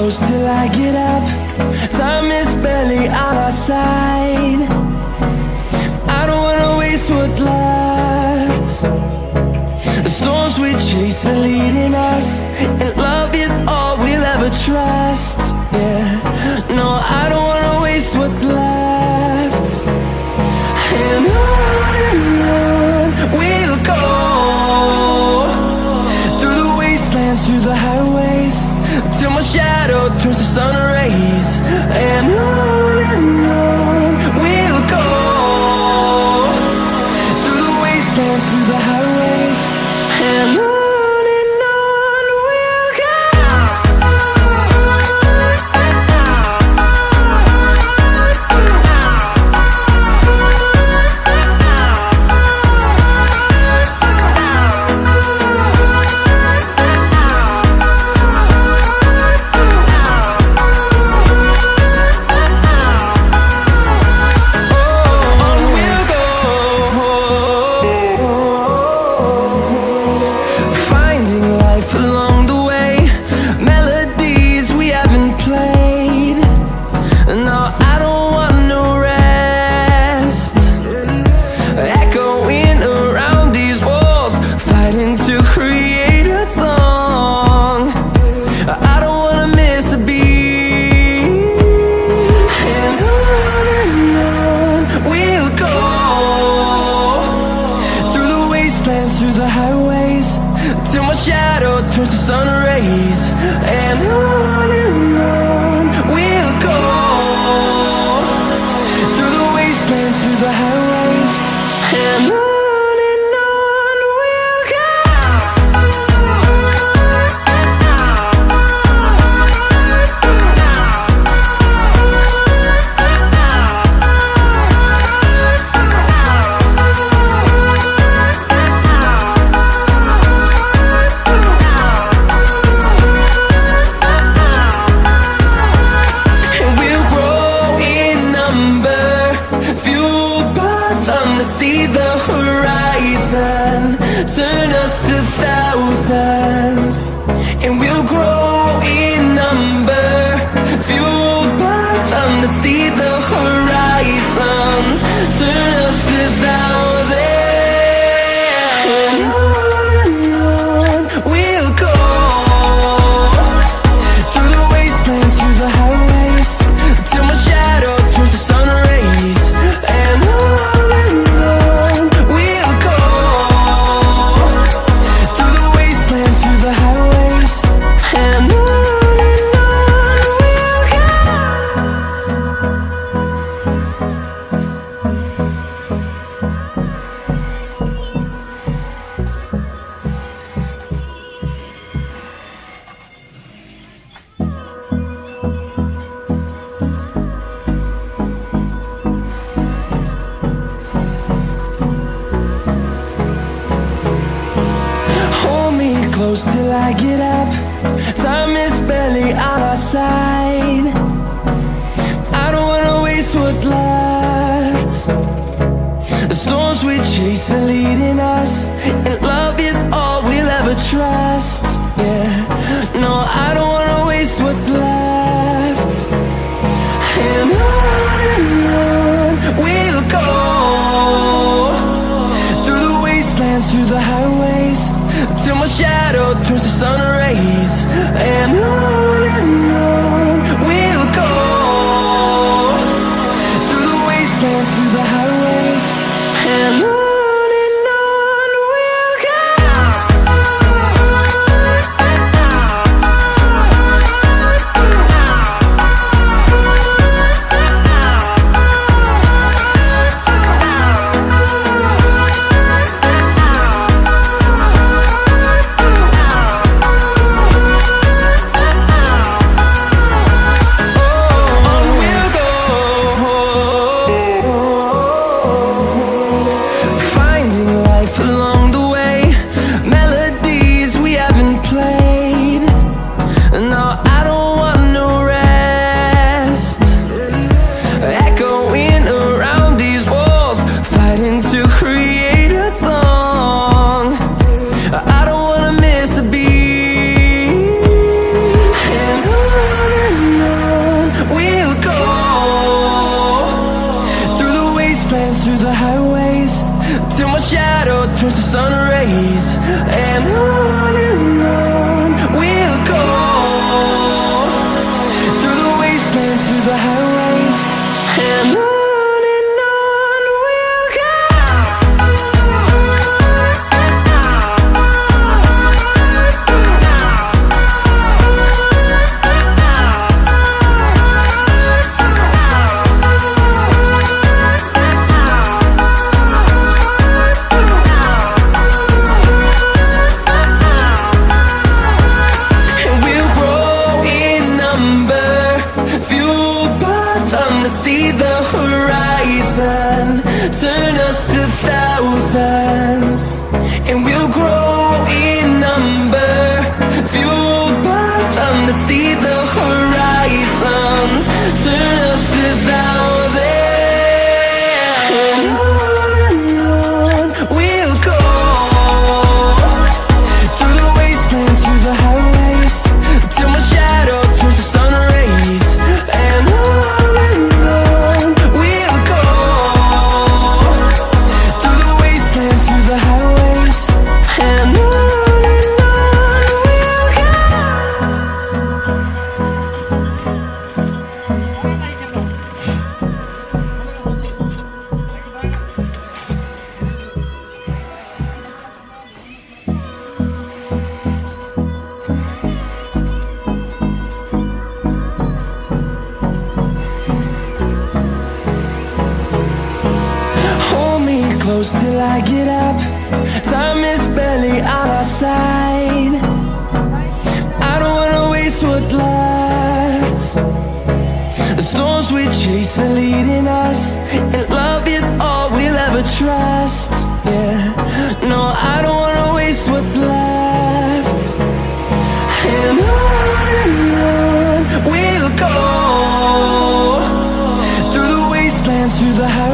close till I get up. Time is barely on our side. I don't wanna waste what's left. The storms we chase are leading us, and love is all we'll ever trust. Yeah, no, I don't wanna waste what's left. And on we'll go, through the wastelands, through the highways, till my shadow turns to sun rays. And on we'll go, through the wastelands, through the highways, and on we'll go. Through the highways, till my shadow turns to sun rays. And on we'll go, through the wastelands, through the highways, and on we'll go. See the horizon, turn us to thousands, and we'll grow in number, fueled by them to see the horizon, turn us to thousands. And on we'll go, through the wastelands, through the highways, till my shadow turns to sun rays. And close till I get up. Time is barely on our side. I don't wanna waste what's left. The storms we chase are leading us, and love is all we'll ever trust. Yeah, no, I don't wanna waste what's left. And on we'll go, through the wastelands, through the highways, till my shadow turns to sun rays. And on we'll go, through the wastelands, through the highways, and on we'll go. to see the horizon, turn us to thousands, and we'll grow in number, fueled by them to see the horizon, turn us to thousands. And on we'll go, through the wastelands, through the highways, till my shadow turns to sun rays. And on we'll go, through the wastelands, through the highways. And on we'll go. Hold me close till I get up. Time is barely on our side. I don't wanna waste what's left. The storms we chase are leading us, and love is all we'll ever trust. Yeah, no, I don't wanna waste what's left. And on we'll go, through the wastelands, through the highways.